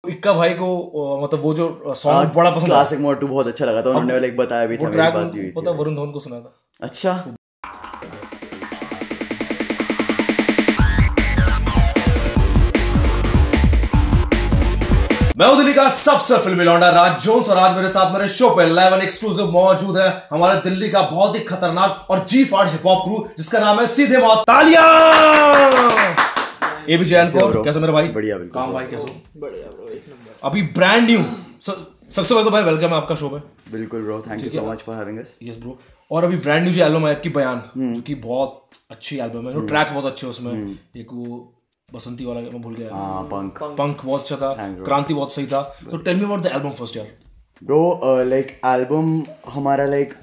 इक्का भाई को मतलब वो जो सॉन्ग बड़ा पसंद क्लासिक मोड 2 बहुत अच्छा लगा था, उन्होंने लाइक बताया भी था, मेरी बात हुई थी, वरुण धवन को सुना था। अच्छा, मैं हूं दिल्ली का सबसे फिल्मी लौंडा राज जोन्स और आज मेरे साथ मेरे शो पे लाइव एंड एक्सक्लूसिव मौजूद है हमारे दिल्ली का बहुत ही खतरनाक और G5 हिप हॉप क्रू जिसका नाम है सीधे मौत। तालियां एबी जैन को। कैसे मेरे भाई? बढ़िया, बिल्कुल। काम भाई कैसे? बढ़िया ब्रो, एक नंबर। अभी ब्रांड न्यू सबसे पहले तो भाई वेलकम है आपका शो में। बिल्कुल bro, thank you so much for having us. Yes bro. और अभी ब्रांड न्यू जो एल्बम है आपकी बयान, जो कि बहुत अच्छी एल्बम है, जो ट्रैक्स बहुत अच्छे हैं उसमें। एक वो बसंती वाला मैं भूल गया, पंख बहुत अच्छा था, क्रांति बहुत सही था। तो tell me about the album first यार। ब्रो लाइक एल्बम हमारा लाइक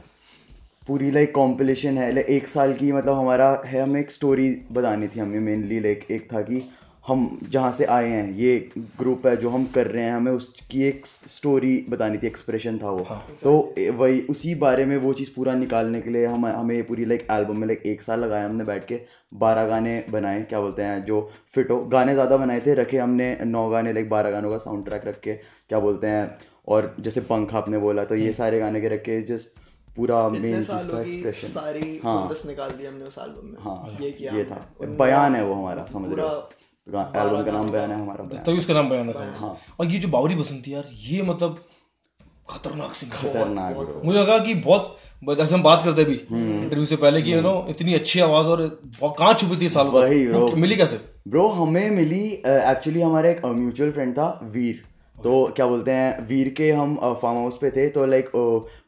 पूरी लाइक कॉम्पिलेशन है, लाइक 1 साल की, मतलब हमारा है, हमें एक स्टोरी बतानी थी हमें मेनली। लाइक एक था कि हम जहाँ से आए हैं, ये ग्रुप है जो हम कर रहे हैं, हमें उसकी एक स्टोरी बतानी थी, एक्सप्रेशन था वो। तो वही उसी बारे में वो चीज़ पूरा निकालने के लिए हमें पूरी लाइक एल्बम में लाइक 1 साल लगाया हमने बैठ के। 12 गाने बनाए, क्या बोलते हैं, जो फिट हो। गाने ज़्यादा बनाए थे, रखे हमने 9 गाने, लाइक 12 गानों का साउंड ट्रैक रख के, क्या बोलते हैं। और जैसे पंख आपने बोला, तो ये सारे गाने के रख के जस्ट पूरा मेन चीज़ था एक्सप्रेशन। सारी निकाल दी हमने उस एल्बम में। हाँ, ये था बयान है वो हमारा, समझ रहे हो। एल्बम का नाम बयान है हमारा, तभी उसका नाम बयान रखा है। हाँ। और ये जो बावरी बसंती यार, ये मतलब खतरनाक मुझे लगा कि बहुत, जैसे हम बात करते भी इंटरव्यू से पहले कि यू नो इतनी अच्छी आवाज और कहाँ छुपी थी सालों तक, मिली कैसे? ब्रो हमें मिली एक्चुअली, हमारा एक म्यूचुअल फ्रेंड था वीर। तो क्या बोलते हैं, वीर के हम फार्म हाउस पे थे, तो लाइक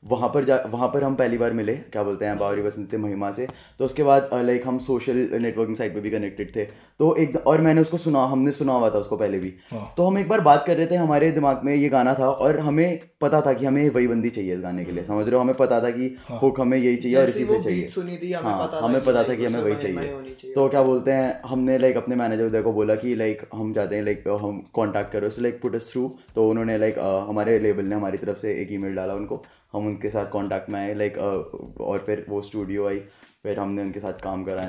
वहाँ पर हम पहली बार मिले, क्या बोलते हैं, बावरी बसंती महिमा से। तो उसके बाद लाइक हम सोशल नेटवर्किंग साइट पे भी कनेक्टेड थे। तो एक और मैंने उसको हमने सुना हुआ था उसको पहले भी। तो हम एक बार बात कर रहे थे, हमारे दिमाग में ये गाना था और हमें पता था कि हमें वही बंदी चाहिए इस गाने के लिए, समझ रहे हो। हमें पता था कि हुक हमें यही चाहिए और इसी से चाहिए। हाँ, हमें पता था कि हमें वही चाहिए। तो क्या बोलते हैं, हमने लाइक अपने मैनेजर को बोला कि लाइक हम चाहते हैं, लाइक हम कॉन्टैक्ट करो, so like put us through. तो उन्होंने लाइक हमारे लेबल ने हमारी तरफ से एक ईमेल डाला उनको, हम उनके साथ कांटेक्ट में आए लाइक और फिर वो स्टूडियो आई, फिर हमने उनके साथ काम करा,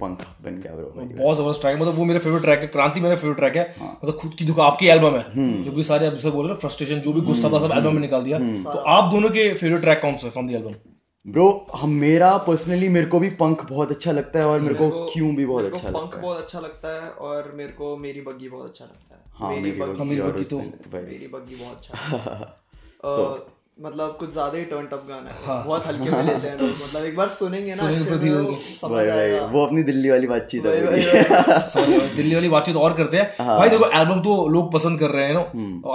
पंख बन गया ब्रो। बहुत जबरदस्त ट्रैक, मतलब वो मेरा फेवरेट ट्रैक है, क्रांति मेरा फेवरेट ट्रैक है। मतलब खुद की दुकान आपकी एल्बम है, जो भी सारे अब बोल रहे फ्रस्ट्रेशन, जो भी गुस्सा था सब एल्बम में निकाल दिया। तो आप दोनों के फेवरेट ट्रैक कौन से फ्रॉम द एल्बम? ब्रो मेरा पर्सनली, मेरे को भी पंख बहुत अच्छा लगता है और मेरे को क्यों भी बहुत अच्छा लगता है। पंख बहुत अच्छा लगता है और मेरे को मेरी बग्गी बहुत अच्छा लगता है। हाँ, मेरी बग्गी बहुत अच्छा। मतलब कुछ ज्यादा ही टर्न अप गाना है। हाँ। बहुत हल्के में लेते हैं लोग, मतलब एक बार सुनेंगे ना समझ आएगा। वो अपनी दिल्ली वाली बातचीत है। दिल्ली वाली बातचीत और करते हैं भाई। देखो एल्बम तो लोग पसंद कर रहे हैं ना,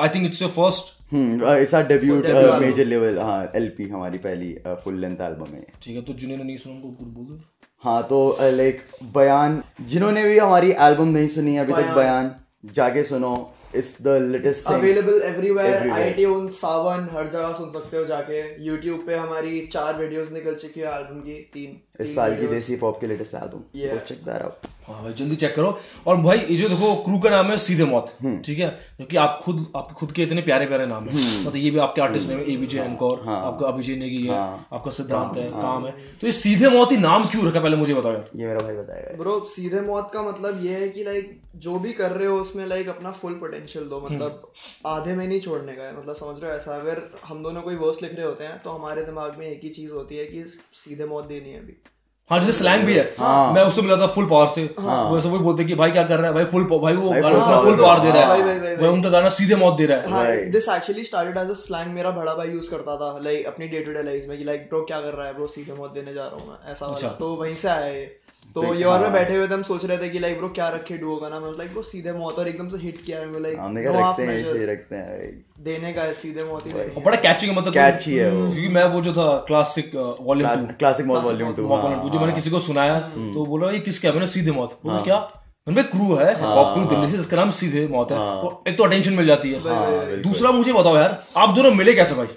I think it's your first ऐसा डेब्यूट मेजर लेवल। हाँ, एलपी हमारी पहली फुल लेंथ एल्बम है। ठीक है, तो जिन्होंने नहीं सुना उनको बोल दो। हाँ, तो लाइक बयान, जिन्होंने भी हमारी एल्बम नहीं सुनी है अभी तक, बयान जाके सुनो। It's the latest thing. Available everywhere. iTunes, सावन, हर जगह सुन सकते हो जाके। YouTube पे हमारी 4 वीडियोस निकल चुकी है एल्बम की, 3 इस साल की देसी पॉप की latest album. Check that out. हाँ भाई, जल्दी चेक करो। और भाई ये जो देखो क्रू का नाम है सीधे मौत, ठीक है, क्योंकि आपके खुद के इतने प्यारे प्यारे नाम है। मतलब ये भी आपके आर्टिस्ट नेम है, एबीजे एनकोर, आपका अभिजय नेगी है, आपका सिद्धांत है, काम है। तो ये सीधे मौत ही नाम क्यों रखा, पहले मुझे बताओ यार। ये मेरा भाई बताएगा। ब्रो सीधे मौत का मतलब ये है कि लाइक जो भी कर रहे हो उसमें लाइक अपना फुल पोटेंशियल दो, मतलब आधे में नहीं छोड़ने का है। मतलब समझ रहे हो, ऐसा अगर हम दोनों कोई वर्स लिख रहे होते हैं तो हमारे दिमाग में एक ही चीज होती है कि सीधे मौत देनी है अभी। हाँ, जैसे स्लैंग भी है। हाँ। मैं उससे मिला था फुल पावर से। हाँ। वो ऐसा वही बोलते कि भाई क्या कर रहा है भाई, भाई वो गाना फुल पावर दे रहा है, भाई उनका गाना सीधे मौत दे रहा है। This actually started as a slang, मेरा बड़ा भाई यूज करता था लाइक अपनी डे टू डे लाइफ में कि लाइक ब्रो क्या कर रहा है ब्रो, सीधे मौत देने जा रहा हूँ मैं, ऐसा वाला। तो वहीं से आया ये। तो ये और में बैठे हुए थे, हम सोच रहे थे कि लाइक ब्रो क्या रखे डुओ का नाम, लाइक ब्रो सीधे मौत, और एकदम से हिट किया है लाइक रखते हैं देने का है, सीधे मौत ही देनी है। बड़ा कैची है, मतलब कैची है वो। क्योंकि मैं वो जो था क्लासिक वॉल्यूम 2 जो मैंने किसी को सुनाया तो बोला ये किसका है, मैंने सीधे मौत बोला। क्या मैंने क्रू है, पॉप क्रू दिल्ली से, जिसका नाम सीधे मौत है। तो एक तो अटेंशन मिल जाती है। दूसरा मुझे बताओ यार, आप दोनों मिले कैसे भाई?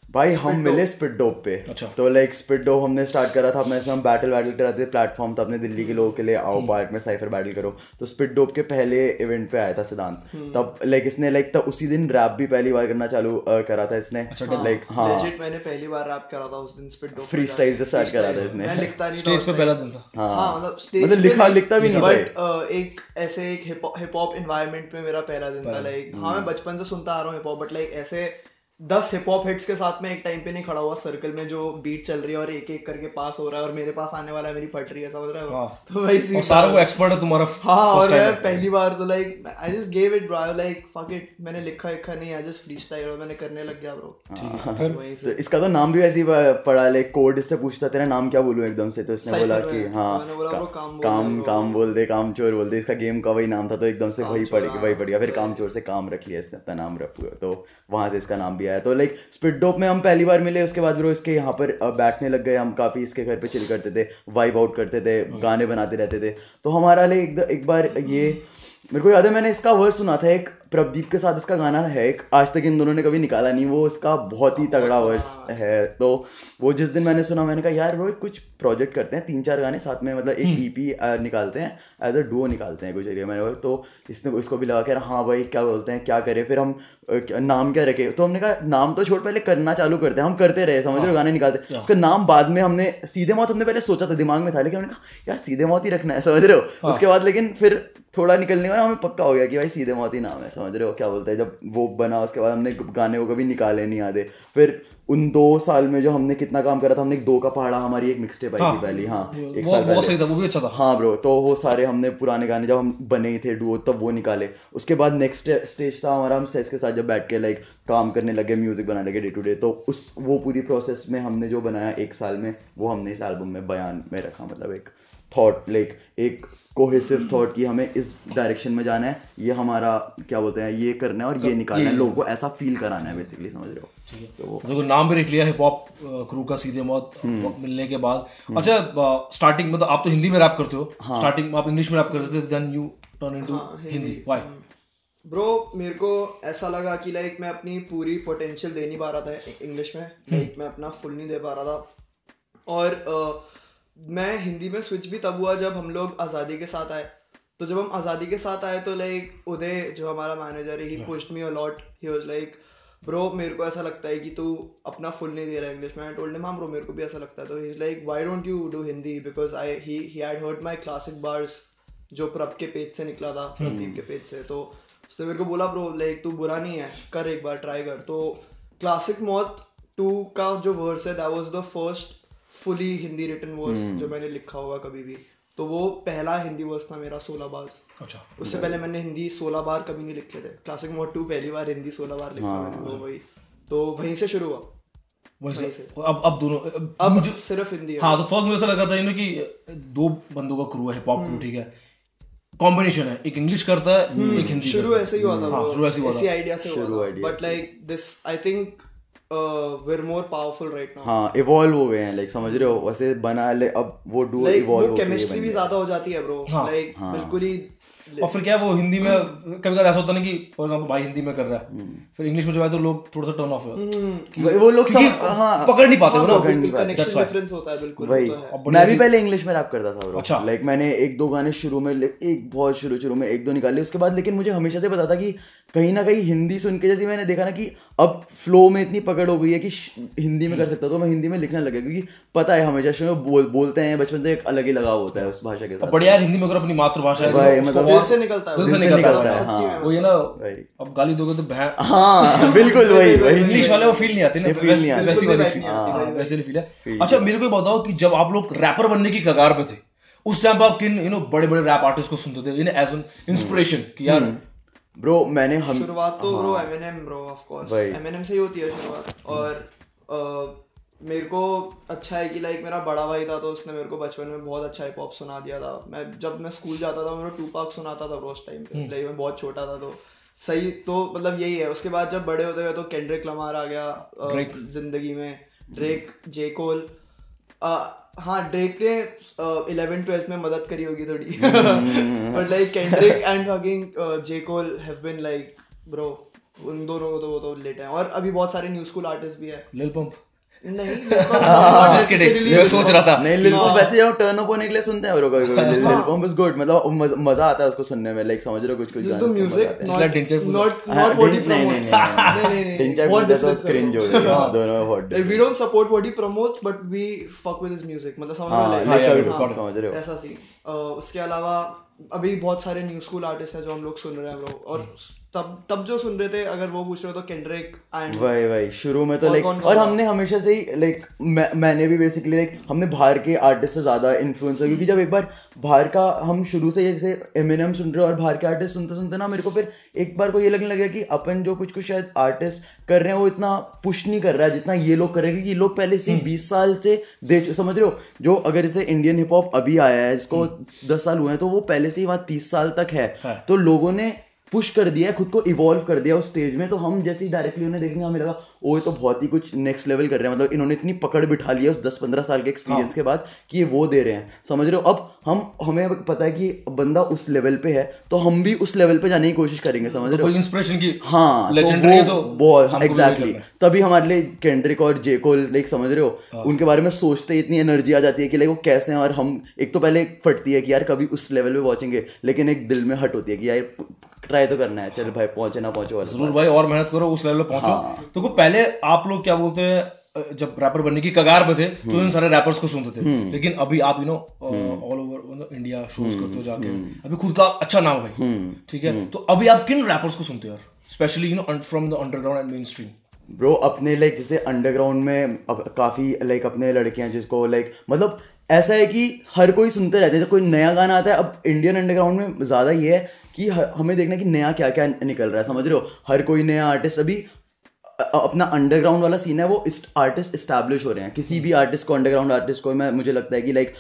भाई हम मिले स्पिट डोप पे। अच्छा। तो लाइक स्पिट डोप हमने स्टार्ट करा था अपना, इसमें हम बैटल कराते थे, प्लेटफॉर्म था अपने दिल्ली के लोगों के लिए, आओ पार्क में साइफर बैटल करो। तो स्पिट डोप के पहले इवेंट पे आया था सिद्धांत, तब लाइक इसने लाइक तब उसी दिन रैप भी पहली बार करना चालू करा था इसने। लाइक हाँ लेजिट मैंने पहली बार रैप करा था उस दिन स्पिट डोप, फ्री स्टाइल से स्टार्ट करा था इसने। मैं लिखता नहीं था स्टेज पे पहला दिन था। हाँ मतलब स्टेज मतलब लिखता भी नहीं था, बट एक ऐसे एक हिप हॉप एनवायरनमेंट में मेरा पहला दिन था। लाइक हाँ मैं बचपन से सुनता आ रहा हूँ हिप हॉप, बट लाइक ऐसे 10 हिप हॉप हिट्स के साथ में एक टाइम पे नहीं खड़ा हुआ सर्कल में जो बीट चल रही है और एक एक करके पास हो रहा है और मेरे पास आने वाला है, मेरी फट रही है, समझ रहे हो? तो भाई और सारा वो एक्सपर्ट है तुम्हारा। हाँ और मैं पहली बार तो like I just gave it bro, like fuck it, मैंने लिखा नहीं, आई जस्ट फ्रीस्टाइल और मैंने करने लग गया ब्रो। तो इसका तो नाम भी वैसे ही पड़ा, लाइक कोड इससे पूछता तेरा नाम क्या बोलूं एकदम से, तो इसने बोला कि हाँ काम बोल दे, काम चोर बोल दे, इसका गेम का वही नाम था, तो एकदम से वही पड़ गया, फिर काम चोर से काम रख लिया इसने अपना नाम रख, तो वहां से इसका नाम भी आया। तो लाइक स्पिट डोप में हम पहली बार मिले, उसके बाद ब्रो इसके यहाँ पर बैठने लग गए हम, काफी इसके घर पे चिल करते थे, वाइब आउट करते थे, गाने बनाते रहते थे। तो हमारा लिए एक बार ये मेरे को याद है, मैंने इसका वर्स सुना था, एक प्रदीप के साथ इसका गाना है एक, आज तक इन दोनों ने कभी निकाला नहीं, वो इसका बहुत ही तगड़ा वर्स है। तो वो जिस दिन मैंने सुना, मैंने कहा यार ब्रो कुछ प्रोजेक्ट करते हैं, 3-4 गाने साथ में, मतलब एक ईपी निकालते हैं, एज अ डुओ निकालते हैं कुछ एरिया में। तो इसने इसको भी लगा कि हाँ भाई क्या बोलते हैं, क्या करें, फिर हम नाम क्या रखे। तो हमने कहा नाम तो छोड़, पहले करना चालू करते हैं। हम करते रहे, समझ रहे हो, गाने निकालते। उसका नाम बाद में हमने सीधे मौत हमने पहले सोचा था, दिमाग में था, लेकिन हमने कहा यार सीधे मौत ही रखना है, समझ रहे हो। उसके बाद लेकिन फिर थोड़ा निकलने में हमें पक्का हो गया कि भाई सीधे मौत ही नाम है, समझ रहे हो क्या बोलते हैं। जब वो बना उसके बाद हमने गाने को कभी निकाले नहीं आधे। फिर उन 2 साल में जो हमने कितना काम करा था, हमने 2 का पहाड़ा हमारी एक मिक्सटेप आई थी पहली, हाँ 1 साल पहले, सही था, वो भी अच्छा था। हाँ ब्रो, तो वो सारे हमने पुराने गाने जब हम बने ही थे डुओ तब वो निकाले। उसके बाद नेक्स्ट स्टेज था हमारा, हम सेस के साथ जब बैठ के लाइक काम करने लगे, म्यूजिक बनाने लगे डे टू डे। तो वो पूरी प्रोसेस में हमने जो बनाया 1 साल में, वो हमने इस एल्बम में बयान में रखा। मतलब एक थॉट, लाइक एक कोहेसिव थॉट कि हमें इस डायरेक्शन में जाना है, ये हमारा क्या बोलते हैं, ये करना है और ये निकालना है, लोगों को ऐसा फील कराना है बेसिकली, समझ रहे हो। तो देखो नाम भी लिख लिया हिप हॉप क्रू का सीधे मौत मिलने के बाद। अच्छा स्टार्टिंग मतलब आप तो हिंदी में रैप करते हो, स्टार्टिंग आप इंग्लिश में रैप करते थे, then you turn into Hindi, why? Bro मेरे को ऐसा लगा कि लाइक मैं अपनी पूरी पोटेंशियल दे नहीं पा रहा था इंग्लिश में, लाइक मैं अपना फुल नहीं दे पा रहा था। और मैं हिंदी में स्विच भी तब हुआ जब हम लोग आज़ादी के साथ आए। तो जब हम आज़ादी के साथ आए तो लाइक उदय जो हमारा मैनेजर है, he pushed me a lot, he was like bro मेरे को ऐसा लगता है कि तू अपना फुल नहीं दे रहा इंग्लिश में। आई टोल्ड हिम हाँ ब्रो मेरे को भी ऐसा लगता है। तो he is like why don't you do Hindi, because he had heard my classic bars जो प्रभ के पेज से निकला था, प्रदीप के पेज से। तो उसने मेरे को बोला ब्रो लाइक तू बुरा नहीं है, कर एक बार ट्राई कर। तो क्लासिक मौत 2 का जो वर्स है, that was the first fully Hindi written verse जो मैंने लिखा होगा कभी भी। तो वो पहला हिंदी वर्स था मेरा 16 बार। अच्छा, उससे पहले मैंने हिंदी 16 बार कभी नहीं लिखे थे। क्लासिक मोड 2 पहली बार हिंदी 16 बार लिखा मैंने, वही तो वहीं से शुरू हुआ, वहीं से। अब दोनों अब सिर्फ हिंदी है। हाँ, तो फर्स्ट मुझे ऐसा लगा था कि 2 बंदों का क्रू है, हिप हॉप क्रू, ठीक है, कॉम्बिनेशन है, एक इंग्लिश करता है एक हिंदी। शुरू ऐसे ही हुआ था, शुरू ऐसे हुआ था, इसी आइडिया से हुआ था। But like this I think we're more powerful right now। हाँ, इवॉल्व हो गए हैं, लाइक समझ रहे हो, वैसे बना ले अब वो डुओ इवॉल्व हो गए, केमिस्ट्री भी ज्यादा हो जाती है ब्रो, लाइक बिल्कुल ही। और फिर क्या वो हिंदी में कभी कभी ऐसा होता है ना कि फॉर एग्जांपल भाई हिंदी में कर रहा है, फिर इंग्लिश में जब आए तो लोग थोड़ा सा टर्न ऑफ है, वो लोग पकड़ नहीं पाते, कनेक्शन डिफरेंस होता है बिल्कुल। वही मैं भी पहले इंग्लिश में रैप करता था ब्रो। अच्छा, लाइक मैंने 1-2 गाने शुरू में, एक बहुत शुरू में 1-2 निकाले, उसके बाद लेकिन मुझे हमेशा से पता था कि कहीं ना कहीं हिंदी सुन के, जैसे मैंने देखा ना कि अब फ्लो में इतनी पकड़ हो गई है कि हिंदी में कर सकता, तो मैं हिंदी में लिखने लगा, क्योंकि पता है हमेशा से बोलते हैं बचपन से, एक अलग ही लगाव होता है उस भाषा के साथ। बढ़िया यार, हिंदी में अगर अपनी मातृभाषा है, मतलब दिल से निकलता है, हाँ वो ये ना, अब गाली दोगे तो हाँ बिल्कुल वही इंग्लिश वाले वो फील नहीं आती ना, वैसी वाली फील है। अच्छा मेरे को बताओ कि जब आप लोग रैपर बनने की कगार पे थे, उस टाइम पे आप किन बड़े बड़े रैप आर्टिस्ट को सुनते थे एज एन इंस्पिरेशन कि यार ब्रो मैंने शुरुआत तो bro Eminem, bro of course Eminem से ही होती है शुरुआत। और मेरे को अच्छा है कि लाइक मेरा बड़ा भाई था, तो उसने मेरे को बचपन में बहुत अच्छा हिप हॉप सुना दिया था। मैं जब मैं स्कूल जाता था, मेरा 2 पाक सुनाता था उस टाइम पे, लाइक मैं बहुत छोटा था, तो सही। तो मतलब यही है। उसके बाद जब बड़े होते गए तो केंड्रिक लमार आ गया जिंदगी में, ड्रेक, जे कोल। हाँ, ड्रेक ने 11th-12th में मदद करी होगी थोड़ी, but like Kendrick and fucking J Cole have been like bro उन दोनों को तो वो तो लेट है। और अभी बहुत सारे न्यू स्कूल आर्टिस्ट भी है। लिल पंप नहीं मैं सोच रहा था नहीं लिल पंप वैसे जब टर्न अप होने के लिए सुनते हैं ब्रो कभी कभी लिल पंप इज गुड मतलब मजा आता है उसको सुनने में लाइक समझ रहे हो कुछ just the music not what he promotes नहीं what is cringe हो गया दोनों hot we don't support what he promotes but we fuck with his music मतलब समझ रहे हो ऐसा सी। उसके अलावा अभी बहुत सारे न्यू स्कूल आर्टिस्ट हैं जो हम लोग सुन रहे हैं हम लोग, और तब जो सुन रहे थे अगर वो पूछ रहे हो तो केंड्रिक एंड वही शुरू में तो लाइक और हमने हमेशा से ही लाइक मैंने भी बेसिकली लाइक हमने बाहर के आर्टिस्ट से ज़्यादा इन्फ्लुएंस है, क्योंकि जब एक बार बाहर का हम शुरू से जैसे एमिनेम सुन रहे हो और बाहर के आर्टिस्ट सुनते सुनते ना मेरे को फिर एक बार को ये लगने लगा कि अपन जो कुछ शायद आर्टिस्ट कर रहे हैं वो इतना पुश नहीं कर रहा है जितना ये लोग कर रहे हैं, क्योंकि ये लोग पहले से 20 साल से समझ रहे हो जो अगर जैसे इंडियन हिप हॉप अभी आया है इसको 10 साल हुए हैं तो वो पहले से ही वहाँ 30 साल तक है, तो लोगों ने पुश कर दिया खुद को इवॉल्व कर दिया उस स्टेज में। तो हम जैसे ही डायरेक्टली उन्हें देखेंगे हमें लगा ओ ये तो बहुत ही कुछ नेक्स्ट लेवल कर रहे हैं, मतलब इन्होंने इतनी पकड़ बिठा लिया उस 10-15 साल के एक्सपीरियंस के बाद कि ये वो दे रहे हैं, समझ रहे हो। अब हमें पता है कि बंदा उस लेवल पे है तो हम भी उस लेवल पे जाने की कोशिश करेंगे, समझ रहे हो। इंस्पिरेशन की हाँ लेजेंडरी तो बहुत एग्जैक्टली तभी हमारे लिए केंड्रिक और जे कोल लाइक समझ रहे हो उनके बारे में सोचते ही इतनी एनर्जी आ जाती है कि लाइक वो कैसे हैं, और हम एक तो पहले फटती है कि यार कभी उस लेवल पे पहुंचेंगे, लेकिन एक दिल में हट होती है कि यार ट्राई तो करना है, चल भाई पहुंचे ना पहुंचे जरूर भाई और मेहनत करो उस लेवल पे पहुंचो। तो पहले आप लोग क्या बोलते हैं जब रैपर बनने की कगार पे थे तो इन सारे रैपर्स को सुनते थे, लेकिन अभी आप ऑल ओवर इंडिया शोज करते हो जाके, अभी खुद का अच्छा नाम है भाई, ठीक है। तो अभी आप किन रैपर्स को सुनते हो यार, specially from the underground and main stream? Bro अपने लाइक जैसे अंडरग्राउंड में काफी लाइक अपने लड़के हैं जिसको लाइक मतलब ऐसा है कि हर कोई सुनते रहते हैं, जब कोई नया गाना आता है अब इंडियन अंडरग्राउंड में ज्यादा ये है कि हमें देखना कि नया क्या क्या निकल रहा है, समझ रहे हो। हर कोई नया आर्टिस्ट अभी अपना अंडरग्राउंड वाला सीन है वो आर्टिस्ट एस्टैब्लिश हो रहे हैं, किसी भी आर्टिस्ट को अंडरग्राउंड आर्टिस्ट को मुझे लगता है कि लाइक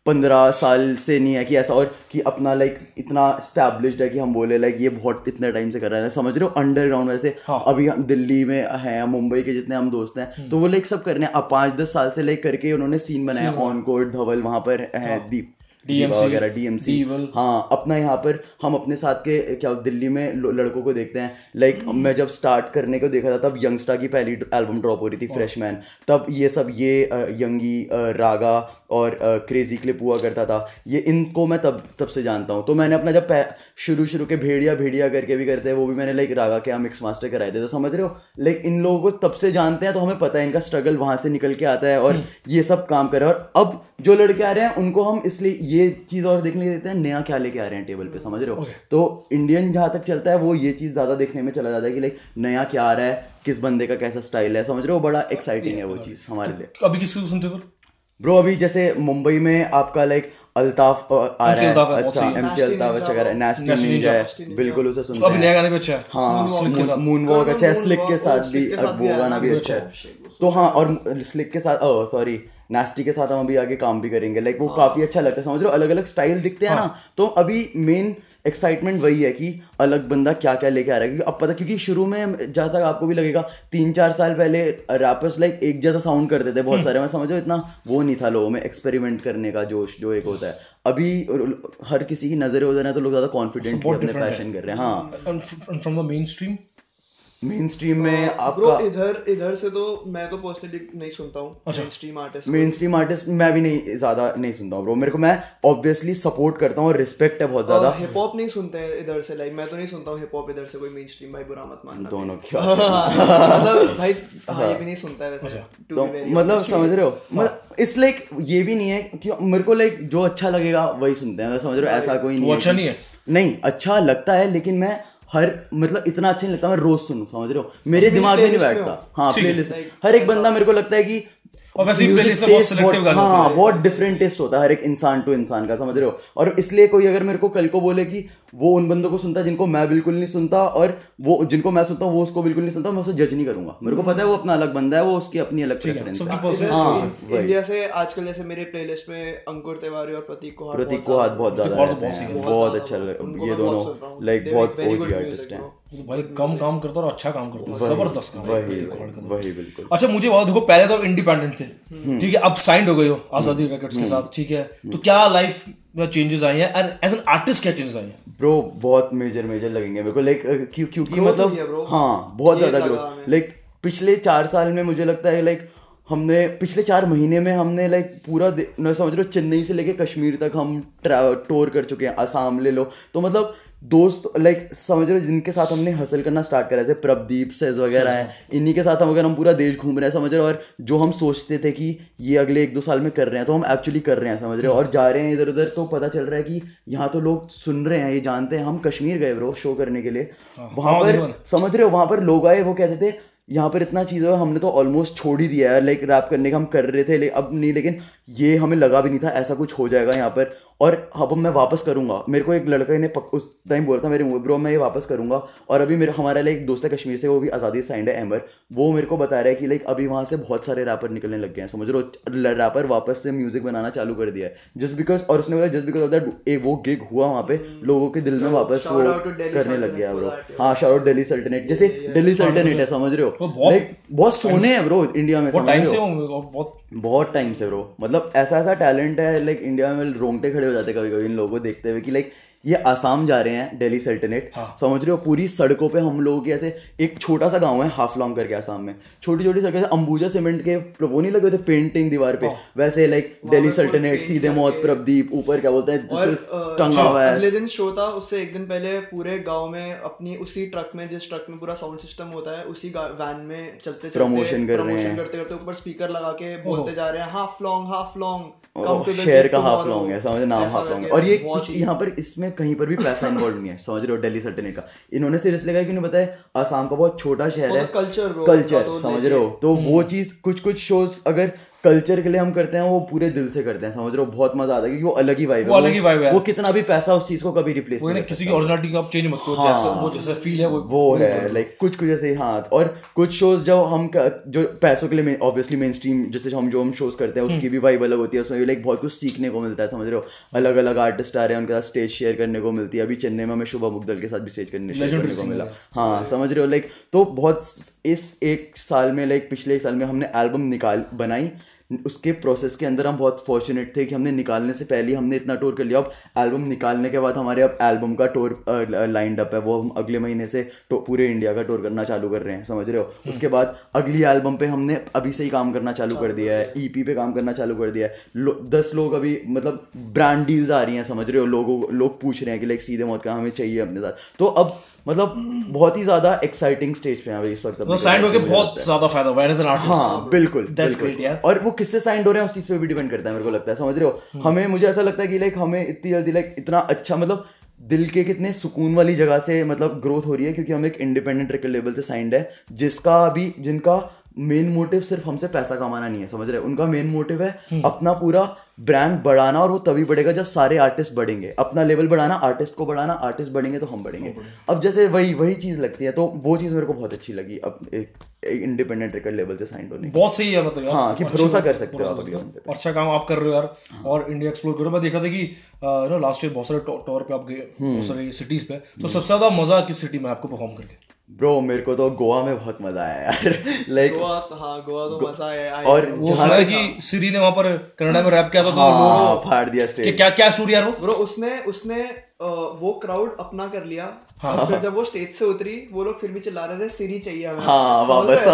15 साल से नहीं है कि ऐसा और कि अपना लाइक इतना एस्टैब्लिश्ड है कि हम बोले लाइक ये बहुत इतने टाइम से कर रहे हैं, समझ रहे हो। अंडरग्राउंड वैसे अभी हम दिल्ली में हैं, मुंबई के जितने हम दोस्त हैं तो वो लाइक सब कर रहे हैं, अब 5-10 साल से लाइक करके उन्होंने सीन बनाया, ऑनकोड धवल वहाँ पर है, दीप वगैरह डीएमसी, हाँ अपना यहाँ पर हम अपने साथ के क्या दिल्ली में लड़कों को देखते हैं। लाइक मैं जब स्टार्ट करने को देखा था तब यंगस्टा की पहली एल्बम ड्रॉप हो रही थी फ्रेशमैन, तब ये सब ये यंगी रागा और क्रेजी क्लिप हुआ करता था, ये इनको मैं तब से जानता हूँ। तो मैंने अपना जब शुरू के भेड़िया करके भी करते हैं वो भी मैंने लाइक रागा के मिक्स मास्टर कराए थे, तो समझ रहे हो लाइक इन लोगों को तब से जानते हैं तो हमें पता है इनका स्ट्रगल वहाँ से निकल के आता है और ये सब काम कर रहे हैं। और अब जो लड़के आ रहे हैं उनको हम इसलिए ये चीज़ और देखने देते हैं नया क्या लेके आ रहे हैं टेबल पे, समझ रहे हो। तो इंडियन जहाँ तक चलता है वो ये चीज़ ज़्यादा देखने में चला जाता है कि लाइक नया क्या आ रहा है, किस बंदे का कैसा स्टाइल है, समझ रहे हो। बड़ा एक्साइटिंग है वो चीज़ हमारे लिए। अभी किसको सुनते हो ब्रो? अभी जैसे मुंबई में आपका लाइक अल्ताफ आ रहा है, अच्छा MC अल्ताफ अच्छा कर रहा है, नास्टी निंजा है, बिल्कुल उसे सुनते हैं। अभी नया गाना भी अच्छा है, हाँ मूनवॉक अच्छा है, स्लिक के साथ भी वो गाना भी अच्छा है। तो हाँ और स्लिक के साथ सॉरी नास्टी के साथ हम अभी आगे काम भी करेंगे, लाइक वो काफी अच्छा लगता है, समझ रहे हो। अलग अलग स्टाइल दिखते हैं ना, तो अभी मेन एक्साइटमेंट वही है कि अलग बंदा क्या क्या लेके आ रहा है, क्योंकि अब पता क्योंकि शुरू में जहाँ तक आपको भी लगेगा 3-4 साल पहले रैपर्स लाइक एक जैसा साउंड करते थे बहुत सारे, मैं समझो इतना वो नहीं था लोगों में एक्सपेरिमेंट करने का जोश जो एक होता है। अभी हर किसी की नजरें उधर है तो लोग ज्यादा कॉन्फिडेंट अपने पैशन कर रहे हैं। हाँ फ्रॉम द मेन स्ट्रीम में आपका इधर से तो मैं तो पर्सनली नहीं सुनता हूँ मेन स्ट्रीम आर्टिस्ट मैं भी नहीं ज्यादा नहीं सुनता हूँ ब्रो। मेरे को मैं ऑब्वियसली सपोर्ट करता हूँ और रिस्पेक्ट है बहुत ज्यादा। हिप हॉप नहीं सुनते हैं इधर से, लाइक मैं तो नहीं सुनता हूँ हिप हॉप इधर से कोई मेन स्ट्रीम, भाई बुरा मत मानना दोनों क्या मतलब भाई ये भी नहीं सुनता है वैसे, तो मतलब समझ रहे हो इस लाइक ये भी नहीं है कि मेरे को लाइक जो अच्छा लगेगा वही सुनते हैं, समझ रहे हो। ऐसा कोई नहीं, अच्छा नहीं है, नहीं अच्छा लगता है लेकिन मैं हर मतलब इतना अच्छा नहीं लगता मैं रोज सुनूं, समझ रहे हो। मेरे दिमाग में नहीं बैठता। हाँ प्लेलिस्ट में हर एक बंदा मेरे को लगता है कि और वैसे ही प्लेलिस्ट में बहुत सिलेक्टिव गाने होते हैं। हाँ बहुत डिफरेंट टेस्ट होता है हर एक इंसान टू इंसान का, समझ रहे हो। और इसलिए कोई अगर मेरे को कल को बोले कि वो उन बंदों को सुनता है जिनको मैं बिल्कुल नहीं सुनता और वो जिनको मैं सुनता हूँ वो उसको बिल्कुल नहीं सुनता, मैं उसे जज नहीं करूंगा। मेरे को पता है वो अपना अलग बंदा है, वो उसकी अपनी अलग प्रेफरेंस है। इंडिया से आजकल जैसे मेरे प्लेलिस्ट में अंकुर तिवारी और प्रतीक कुहाद बहुत ज्यादा बहुत अच्छा, ये दोनों लाइक बहुत ओजी आर्टिस्ट हैं भाई। कम काम करता और अच्छा काम करता है, जबरदस्त काम। वही बिल्कुल। अच्छा मुझे बहुत देखो पहले तो इंडिपेंडेंट थे, ठीक है, अब साइंड हो गए हो आजादी रिकॉर्ड्स के साथ, ठीक है। तो क्या लाइफ चेंजेस आए हैं, एंड एज एन आर्टिस्ट क्या चेंजेस आए हैं? ब्रो बहुत मेजर लगेंगे मेरे को, लाइक क्योंकि मतलब हाँ बहुत ज्यादा ग्रोथ। लाइक पिछले 4 साल में मुझे लगता है लाइक हमने पिछले 4 महीने में हमने लाइक पूरा समझ रहे हो चेन्नई से लेके कश्मीर तक हम टूर कर चुके हैं, असम ले लो। तो मतलब दोस्त लाइक समझ रहे हो जिनके साथ हमने हसल करना स्टार्ट करा, जैसे प्रदीप सेज वगैरह हैं, इन्हीं के साथ हम पूरा देश घूम रहे हैं समझ रहे हो। और जो हम सोचते थे कि ये अगले 1-2 साल में कर रहे हैं तो हम एक्चुअली कर रहे हैं समझ रहे हो, और जा रहे हैं इधर उधर। तो पता चल रहा है कि यहाँ तो लोग सुन रहे हैं, ये जानते हैं। हम कश्मीर गए ब्रो शो करने के लिए, वहां पर समझ रहे हो वहां पर लोग आए, वो कहते थे यहाँ पर इतना चीज़ है, हमने तो ऑलमोस्ट छोड़ ही दिया है लाइक रैप करने का, हम कर रहे थे अब नहीं, लेकिन ये हमें लगा भी नहीं था ऐसा कुछ हो जाएगा यहाँ पर। और अब मैं वापस करूँगा, मेरे को एक लड़का ने उस टाइम बोला था मेरे मुँह, ब्रो मैं ये वापस करूँगा। और अभी हमारा लाइक दोस्त है कश्मीर से, वो भी आज़ादी साइंड है अहमद, वो मेरे को बता रहा है कि लाइक अभी वहाँ से बहुत सारे रैपर निकलने लग गए हैं समझ लो, रैपर वापस से म्यूजिक बनाना चालू कर दिया है जस्ट बिकॉज। और उसने जस्ट बिकॉज ऑफ दैट वो गिग हुआ वहाँ पे, लोगों के दिल में वापस वो करने लग गया ब्रो। हाँ शाउट आउट दिल्ली सल्टनेट, जैसे दिल्ली सल्टनेट है समझ रहे हो, लाइक बहुत सोने हैं ब्रो इंडिया में, बहुत टाइम से ब्रो। मतलब ऐसा टैलेंट है लाइक इंडिया में, रोंगटे खड़े हो जाते कभी कभी इन लोगों को देखते हुए कि लाइक ये आसाम जा रहे हैं दिल्ली सल्टनेट। हाँ। समझ रहे हो पूरी सड़कों पे हम लोगों के ऐसे, एक छोटा सा गांव है हाफलॉन्ग करके आसाम में, छोटी छोटी सड़कें, अंबुजा सीमेंट के वो नहीं लगे थे पेंटिंग दीवार पे, वैसे लाइक दिल्ली सल्टनेट, सीधे मौत, प्रदीप, ऊपर क्या बोलते हैं टंगा हुआ है। अगले दिन शो था, उससे एक दिन पहले पूरे गाँव में अपनी उसी ट्रक में, जिस ट्रक में पूरा साउंड सिस्टम होता है, उसी वैन में चलते प्रमोशन करते करते ऊपर स्पीकर लगा के बोलते जा रहे हैं हाफलॉन्ग शहर का हाफलॉन्ग है समझ, नाम हाफलॉन्ग है। और ये कुछ यहाँ पर इसमें कहीं पर भी पैसा इन्वॉल्व नहीं है समझ रहे हो दिल्ली सल्टनेट का। इन्होंने सीरियस लगा कि नहीं बताया, आसाम का बहुत छोटा शहर है, कल्चर समझ रहे हो। तो वो चीज कुछ शोज अगर कल्चर के लिए हम करते हैं वो पूरे दिल से करते हैं समझ रहे हो, बहुत मजा आता है क्योंकि वो अलग ही वाइब है, वो कितना भी पैसा उस चीज को कभी रिप्लेस नहीं, किसी की ओरिजिनलिटी को आप चेंज मत करो, वो जैसा फील है वो है लाइक कुछ ऐसे। हाँ और कुछ शोज जब हम जो पैसों के लिए ऑब्वियसली मेन स्ट्रीम जैसे हम शोज करते हैं उसकी भी वाइब अलग होती है, उसमें भी लाइक बहुत कुछ सीखने को मिलता है समझ रहे हो। अलग अलग आर्टिस्ट आ रहे हैं, उनके साथ स्टेज शेयर करने को मिलती है। अभी चेन्नई में हमें शुभा मुग्दल के साथ भी स्टेज करने को मिला। हाँ समझ रहे हो लाइक, तो बहुत इस एक साल में लाइक पिछले 1 साल में हमने एल्बम बनाई, उसके प्रोसेस के अंदर हम बहुत फॉर्चुनेट थे कि हमने निकालने से पहले हमने इतना टूर कर लिया। अब एल्बम निकालने के बाद हमारे अब एल्बम का टूर लाइंड अप है, वो हम अगले महीने से पूरे इंडिया का टूर करना चालू कर रहे हैं समझ रहे हो। उसके बाद अगली एल्बम पे हमने अभी से ही काम करना चालू कर दिया है, EP पे काम करना चालू कर दिया है। 10 लोग अभी मतलब ब्रांड डील्स आ रही हैं समझ रहे हो, लोग पूछ रहे हैं कि लाइक सीधे मौत का हमें चाहिए अपने साथ। तो अब मतलब बहुत ही ज्यादा एक्साइटिंग स्टेज पे हैं इस वक्त। तो साइन होके बहुत ज्यादा फायदा हुआ है एज एन आर्टिस्ट। हाँ बिल्कुल, और वो किससे साइन हो रहे हैं उस चीज पे भी डिपेंड करता है मेरे को लगता है समझ रहे हो। हमें मुझे ऐसा लगता है कि लाइक हमें इतनी जल्दी लाइक इतना अच्छा मतलब दिल के कितने सुकून वाली जगह से मतलब ग्रोथ हो रही है क्योंकि हम एक इंडिपेंडेंट रिकॉर्ड लेवल से साइंड है, जिनका मेन मोटिव सिर्फ हमसे पैसा कमाना नहीं है समझ रहे हैं। उनका मेन मोटिव है अपना पूरा ब्रांड बढ़ाना, और वो तभी बढ़ेगा जब सारे आर्टिस्ट बढ़ेंगे। अपना लेवल बढ़ाना, आर्टिस्ट को बढ़ाना, आर्टिस्ट बढ़ेंगे तो हम बढ़ेंगे। अब जैसे वही चीज लगती है, तो वो चीज मेरे को बहुत अच्छी लगी अब एक इंडिपेंडेंट रिकॉर्ड लेवल से साइन होने। बहुत सही है मतलब यार, हाँ कि भरोसा कर सकते हो आप अभी। अच्छा काम आप कर रहे हो यार, और इंडिया एक्सप्लोर करो। मैं देखा था कि लास्ट ईयर बहुत सारे टूर पे आप गए, बहुत सारे सिटीज पे, तो सबसे ज्यादा मजा किस सिटी में आपको परफॉर्म करके? ब्रो मेरे को तो गोवा में बहुत मजा आया यार लाइक गोवा तो मजा आया। और वो सुना है कि सिरी ने वहां पर कनाडा में रैप किया था, तो लोग फाड़ दिया स्टेज। क्या स्टोरी यार वो? ब्रो उसने वो क्राउड अपना कर लिया। हाँ। फिर जब वो स्टेज से उतरी, वो लोग फिर भी चिल्ला रहे थे सिरी चाहिए हमें। हाँ वापस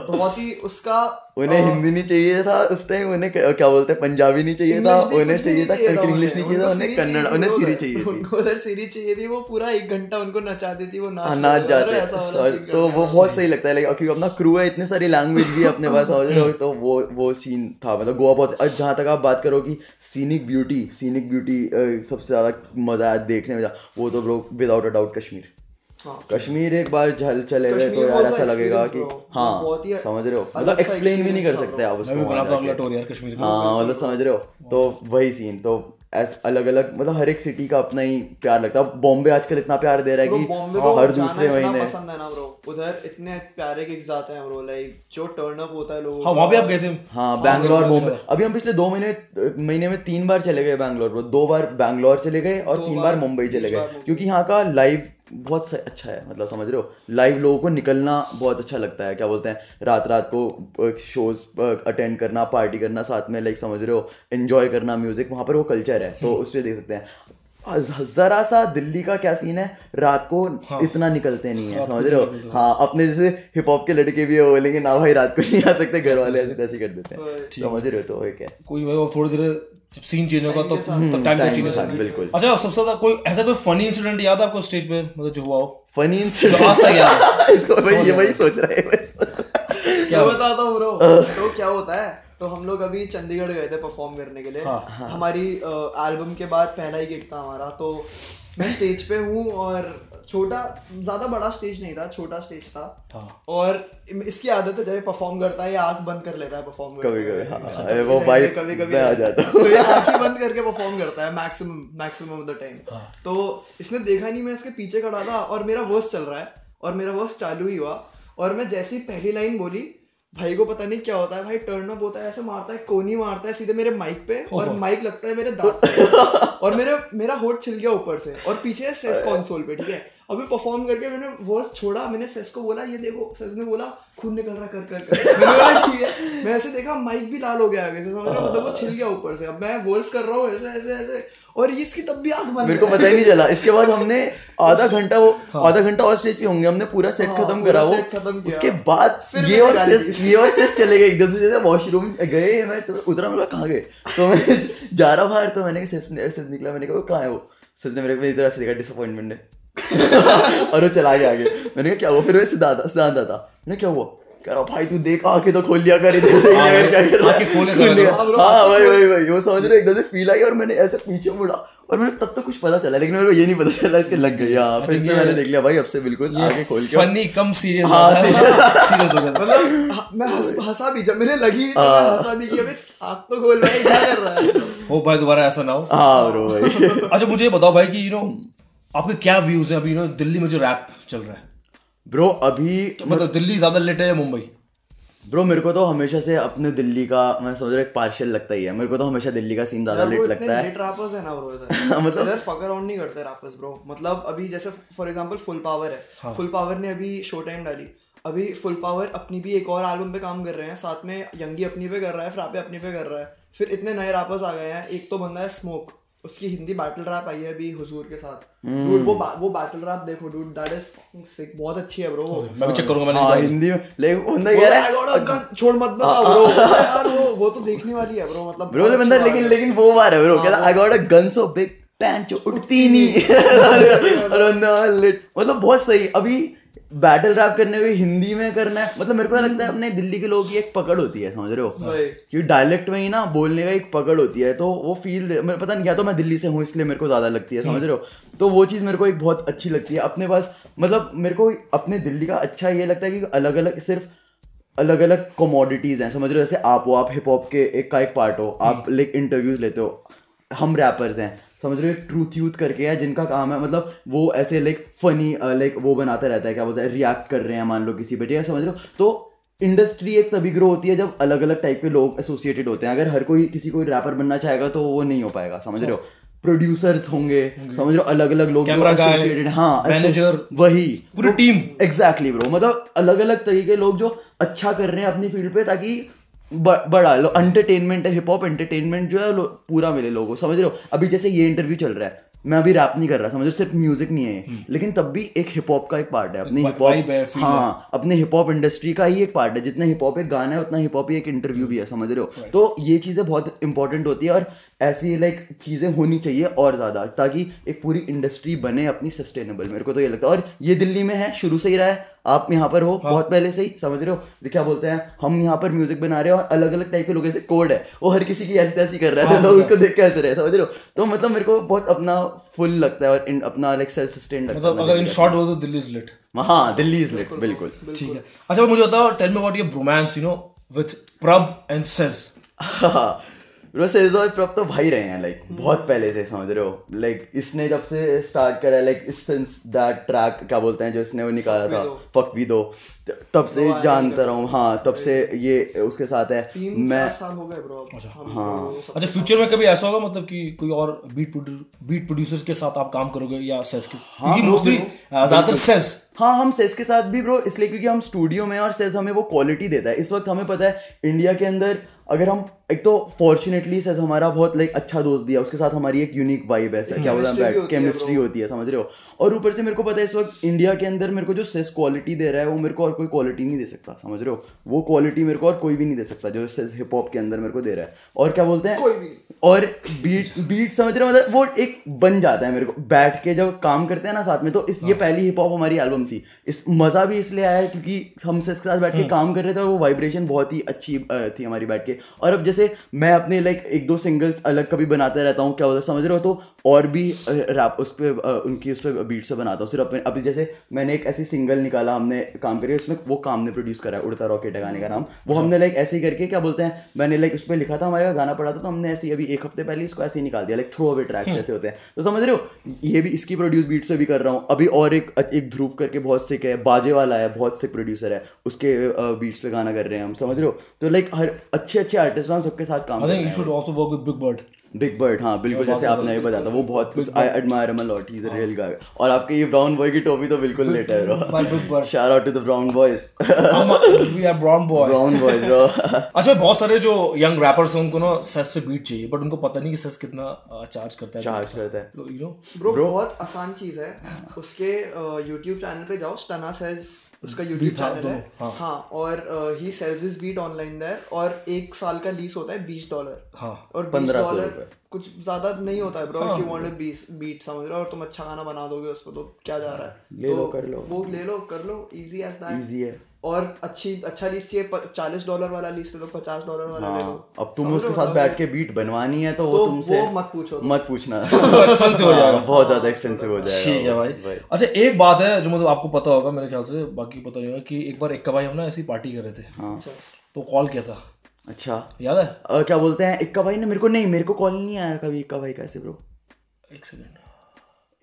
बहुत ही उसका उन्हें हिंदी नहीं चाहिए था उस टाइम, उन्हें क्या बोलते हैं पंजाबी नहीं चाहिए था, उन्हें चाहिए था इंग्लिश नहीं चाहिए था, उन्हें कन्नड़, उन्हें सिरी चाहिए थी, उधर सिरी चाहिए थी। वो पूरा 1 घंटा उनको नचा देती, वो नाच जाते। तो वो बहुत सही लगता है क्योंकि अपना क्रू है, इतने सारी लैंग्वेज भी अपने पास समझ रहे हो। तो वो सीन था मतलब गोवा बहुत। जहाँ तक आप बात करो कि सीनिक ब्यूटी सबसे ज्यादा मजा है देखने में, वो तो bro without a doubt Kashmir एक बार चले गए तो यार ऐसा लगेगा कि हाँ समझ रहे हो, मतलब एक्सप्लेन भी नहीं कर सकते आप उसको। हाँ मतलब समझ रहे हो, तो वही सीन तो अलग अलग मतलब हर एक सिटी का अपना ही प्यार लगता है। बॉम्बे आजकल इतना प्यार दे रहा है कि हर दूसरे महीने पसंद है ना ब्रो, उधर इतने प्यारे गिग्स आते हैं ब्रो, लाइक जो टर्न अप होता है लोगों। हाँ वहाँ पे आप गए थे? हाँ बैंगलोर, बॉम्बे। अभी हम पिछले 2 महीने में 3 बार चले गए बैंगलोर ब्रो। 2 बार बैंगलोर चले गए और 3 बार मुंबई चले गए, क्योंकि यहाँ का लाइव बहुत अच्छा है, मतलब समझ रहे हो, लाइव लोगों को निकलना बहुत अच्छा लगता है, क्या बोलते हैं रात रात को शोज अटेंड करना, पार्टी करना साथ में, लाइक समझ रहे हो, एंजॉय करना म्यूजिक, वहाँ पर वो कल्चर है, तो उससे देख सकते हैं। जरा सा दिल्ली का क्या सीन है, रात को इतना निकलते नहीं है, समझ रहे हो। हाँ, अपने जैसे हिप हॉप के लड़के भी हो बोलेंगे ना भाई रात को नहीं आ सकते, घर वाले ऐसे तैसे कर देते हैं, समझ रहे हो। तो एक है कोई थोड़ी देर सीन चेंज होगा तो टाइम का चेंज होगा, बिल्कुल। अच्छा, सबसे ज्यादा कोई ऐसा कोई फनी इंसिडेंट याद है आपको स्टेज पे, मतलब जो हुआ हो? फनी इंसिडेंट आज तक याद है इसको, भाई वही सोच रहा है क्या बताता हूँ ब्रो। तो क्या होता है, तो हम लोग अभी चंडीगढ़ गए थे परफॉर्म करने के लिए। हमारी एल्बम के बाद पहला ही गिग था हमारा, तो मैं स्टेज पे हूँ और छोटा, ज्यादा बड़ा स्टेज नहीं था, छोटा स्टेज था। और इसकी आदत है जब परफॉर्म करता है ये आंख बंद कर लेता है परफॉर्म कभी कभी, वो भाई कभी आ जाता है तो ये आंख ही बंद करके परफॉर्म करता है मैक्सिमम ऑफ द टाइम। तो इसने देखा नहीं, मैं इसके पीछे खड़ा था और मेरा वर्स चल रहा है और मेरा वर्स चालू ही हुआ, और मैं जैसे ही पहली लाइन बोली, भाई को पता नहीं क्या होता है, भाई टर्न अप होता है, ऐसे मारता है, कोनी मारता है सीधे मेरे माइक पे, और माइक लगता है मेरे दांत पे और मेरा होठ छिल गया ऊपर से, और पीछे सेस कंसोल पे, ठीक है। अभी परफॉर्म करके मैंने वर्स छोड़ा, मैंने सेस को बोला ये देखो, सेस ने बोला खून निकल रहा कर मैंने बोला ठीक है। मैं ऐसे देखा माइक भी लाल हो गया आगे से, समझ रहा, मतलब वो छिल गया ऊपर से। अब मैं वर्स कर रहा हूँ ऐसे ऐसे ऐसे, और इसकी तब भी आंख बंद, मेरे को पता ही नहीं चला। इसके बाद हमने आधा घंटा और स्टेज पे होंगे, हमने पूरा सेट खत्म करा वो, उसके बाद ये और सेस चले गए एकदम से, जैसे वॉशरूम गए, मैं तो उतरा, मेरे कहाँ गए, तो मैं जा रहा बाहर, तो मैंने सेस निकला, मैंने कहा कहाँ है वो, सेस ने मेरे इधर ऐसे देखा, डिसअपॉइंटमेंट है और वो चला गया आगे। मैंने कहा क्या हुआ, फिर वो सिद्धांत आता, मैंने क्या हुआ, कह रहा भाई तू देख आके तो खोल लिया कर, इधर से क्या कर रहा है। हाँ भाई वो समझ रहे, एकदम से फील आई, और मैंने ऐसे पीछे मुड़ा, और मैंने तब तक कुछ पता चला, लेकिन मेरे को ये नहीं पता चला इसके लग गई। हाँ, फिर मैंने देख लिया भाई अब से बिल्कुल आगे खोल के, फनी कम सीरियस, सीरियस हो गया। मतलब मैं हंसा भी, जब मैंने लगी तो मैं हंसा भी कि अबे आँख तो खोल भाई, क्या कर रहा है। ओ भाई दोबारा ऐसा ना हो। हाँ ब्रो भाई। अच्छा मुझे ये बताओ भाई कि आपके क्या व्यूज हैं अभी दिल्ली में जो रैप चल रहा है? ब्रो अभी मतलब दिल्ली ज्यादा लेट है या मुंबई? ब्रो मेरे को तो हमेशा से अपने दिल्ली का, मैं समझ रहा, एक पार्शियल लगता ही है मेरे को, तो हमेशा दिल्ली का सीन ज्यादा लेट लगता है। लेट रैपर्स है ना ब्रो इधर, मतलब इधर फक अराउंड नहीं करते रैपर्स ब्रो। मतलब अभी जैसे फॉर एग्जांपल फुल पावर है, फुल पावर ने अभी शो टाइम डाली, अभी फुल पावर अपनी भी एक और एल्बम पे काम कर रहे हैं, साथ में यंगी अपनी पे कर रहा है, फ्रापे अपनी पे कर रहा है, फिर इतने नए रैपर्स आ गए हैं। एक तो बंदा है स्मोक, उसकी हिंदी बैटल रैप आई है अभी हुजूर के साथ, डूड वो बैटल रैप देखो डूड, दैट इज फकिंग सिक, बहुत अच्छी है ब्रो। मैं भी चेक करूंगा, मैंने हिंदी में लेकिन बंदा कह रहा है छोड़ मत बता ब्रो यार, वो तो देखने वाली है ब्रो। मतलब ब्रो बंदा लेकिन वो बार है ब्रो, कहता I got a gun so big pant जो उठती नहीं मतलब बहुत सही। अभी बैटल रैप करने में हिंदी में करना है, मतलब मेरे को लगता है अपने दिल्ली के लोगों की एक पकड़ होती है, समझ रहे हो, क्योंकि डायलेक्ट में ही ना बोलने का एक पकड़ होती है, तो वो फील मेरे पता नहीं क्या, तो मैं दिल्ली से हूँ इसलिए मेरे को ज्यादा लगती है, समझ रहे हो। तो वो चीज़ मेरे को एक बहुत अच्छी लगती है अपने पास। मतलब मेरे को अपने दिल्ली का अच्छा ये लगता है कि अलग अलग, सिर्फ अलग अलग कमोडिटीज हैं, समझ रहे हो। जैसे आप हो, आप हिप हॉप के एक का एक पार्ट हो, आप लाइक इंटरव्यूज लेते हो, हम रैपर्स हैं, समझ रहे हो, ट्रूथ यूथ करके है जिनका काम है, मतलब वो ऐसे लाइक फनी लाइक वो बनाता रहता है, क्या बोलता है, रिएक्ट कर रहे हैं मान लो किसी पे, ठीक है, समझ रहे हो। तो इंडस्ट्री एक तभी ग्रो होती है जब अलग अलग टाइप के लोग एसोसिएटेड होते हैं। अगर हर कोई किसी कोई रैपर बनना चाहेगा तो वो नहीं हो पाएगा, समझ रहे हो। प्रोड्यूसर्स होंगे, समझ रहे हो, अलग अलग लोग एसोसिएटेड, हाँ मैनेजर, वही पूरी टीम, एग्जैक्टली ब्रो। मतलब अलग अलग तरीके लोग जो अच्छा कर रहे हैं अपनी फील्ड पे, ताकि बड़ा लो एंटरटेनमेंट है, हिप हॉप एंटरटेनमेंट जो है पूरा मिले लोगों को, समझ रहे हो। अभी जैसे ये इंटरव्यू चल रहा है, मैं अभी रैप नहीं कर रहा, समझ रहे हो, सिर्फ म्यूजिक नहीं है, लेकिन तब भी एक हिप हॉप का एक पार्ट है, अपने हिप हॉप, हाँ अपने हिप हॉप इंडस्ट्री का ही एक पार्ट है। जितना हिप हॉप एक गाना है उतना हिप हॉप ही एक इंटरव्यू भी है, समझ रहे हो। तो ये चीजें बहुत इंपॉर्टेंट होती है, और ऐसी लाइक चीजें होनी चाहिए और ज्यादा, ताकि एक पूरी इंडस्ट्री बने अपनी सस्टेनेबल। मेरे को तो ये लगता है, और ये दिल्ली में है, शुरू से ही रहा है, आप यहाँ पर हो बहुत पहले से ही, समझ रहे हो। क्या बोलते हैं, हम यहाँ पर म्यूजिक बना रहे हो, अलग अलग टाइप के लोग, ऐसे कोड है वो हर किसी की ऐसी तैसी कर रहा है, लोग उसको देख के ऐसे रहे, समझ रहे हो। तो मतलब मेरे को बहुत अपना फुल लगता है, और अपना लाइक सेल्फ सस्टेन्ड लगता है। मतलब अगर इन शॉर्ट हो तो दिल्ली इज लिट। हाँ दिल्ली इज लिट, बिल्कुल ठीक है। अच्छा मुझे बताओ, tell me about your bromance with Prabh and Sez. Bro Sez और प्रॉप तो भाई रहे हैं लाइक बहुत पहले से, समझ रहे हो, लाइक इसने जब से स्टार्ट करा लाइक सिंस दैट ट्रैक क्या बोलते हैं जो इसने वो निकाला था फक वी दो, तब से जानता रहा हूँ। हाँ तब से ये उसके साथ है। 3-4 साल हो गए ब्रो। अच्छा फ्यूचर में कभी ऐसा होगा मतलब कि कोई और बीट प्रोड्यूसर्स के साथ आप काम करोगे या सेस के? क्योंकि मोस्टली ज्यादातर सेस। हाँ हम सेस के साथ भी ब्रो इसलिए क्योंकि हम स्टूडियो में और सेस हमें वो क्वालिटी देता है। इस वक्त हमें पता है इंडिया के अंदर अगर हम एक तो फॉर्चुनेटली सेस हमारा बहुत लाइक अच्छा दोस्त भी है, उसके साथ हमारी एक यूनिक वाइब है, क्या बोलते हैं केमिस्ट्री होती है, समझ रहे हो। और ऊपर से मेरे को पता है इस वक्त इंडिया के अंदर मेरे को जो सेस क्वालिटी दे रहा है वो मेरे को और कोई क्वालिटी नहीं दे सकता, समझ रहे हो। वो क्वालिटी मेरे को और कोई भी नहीं दे सकता जो सेस हिप हॉप के अंदर मेरे को दे रहा है। और क्या बोलते हैं और बीट समझ रहे हो, मतलब वो एक बन जाता है मेरे को बैठ के जब काम करते हैं ना साथ में। तो ये पहली हिप हॉप हमारी एल्बम थी। इस मजा भी इसलिए आया क्योंकि हम सेस के साथ बैठ के काम कर रहे थे और वो वाइब्रेशन बहुत ही अच्छी थी हमारी बैठ के। और अब जैसे मैं अपने लाइक 1-2 सिंगल्स अलग कभी बनाता रहता हूँ, क्या बोलते हैं समझ रहे हो, तो और भी रैप उस पर उनकी उस पर बीट से बनाता हूँ सिर्फ अभी जैसे मैंने एक ऐसी सिंगल निकाला हमने काम करके, उसमें वो काम ने प्रोड्यूस करा है, उड़ता रॉकेट है गाने का नाम। वो हमने लाइक ऐसे ही करके क्या बोलते हैं मैंने लाइक उस पर लिखा था, हमारे गाना पड़ा था, तो हमने ऐसे अभी 1 हफ्ते पहले इसको ऐसे ही निकाल दिया, लाइक थ्रो अवे ट्रैक्स ऐसे होते हैं। तो समझ रहे हो ये भी इसकी प्रोड्यूस बीट से भी कर रहा हूँ अभी। और एक ध्रुव करके बहुत सिक है, बाजे वाला है, बहुत सिक प्रोड्यूसर है, उसके बीट्स पे गाना कर रहे हैं हम, समझ रहे हो। तो लाइक हर अच्छे आर्टिस्ट हम सबके साथ काम कर रहे हैं। should also work with big bird. हाँ बिल्कुल जैसे आपने ये बताया था, वो बहुत I admire him a lot, he is a real guy. और आपके ये ब्राउन बॉय की टोपी तो बिल्कुल लेट है bro. Shout out to the brown boys. We are brown boys bro. अच्छा बहुत सारे जो यंग रैपर्स हैं उनको ना सेस से बीट चाहिए, बट उनको पता नहीं कि सेस कितना चार्ज करता है। यू नो ब्रो बहुत आसान चीज है। उसके YouTube चैनल पे जाओ, स्टना सेज उसका YouTube चैनल है। हाँ और ही sells his beat online there, और 1 साल का लीज होता है $20। हाँ और $20 कुछ ज्यादा नहीं होता है bro. If you want a beat समझ रहे हो, और तुम अच्छा गाना बना दोगे उस पर तो क्या जा रहा है, ले लो कर लो, वो ले लो कर लो, इजी एज दैट, इजी है। और अच्छा लीज चाहिए $40 वाला लीज ले लो, $50 वाला ले लो। अब तुम उसके साथ बैठ के बीट बनवानी है तो वो तुमसे मत पूछना एक्सपेंसिव हो जाएगा, बहुत ज्यादा एक्सपेंसिव हो जाएगा। ठीक है भाई। अच्छा एक बात है जो मतलब आपको पता होगा मेरे ख्याल से, बाकी पता नहीं होगा, कि एक बार इक्का भाई हम ना ऐसी पार्टी कर रहे थे, तो कॉल किया था। अच्छा याद है? क्या बोलते हैं इक्का भाई ने मेरे को कॉल नहीं आया कभी। इक्का भाई कैसे ब्रो? एक सेकंड,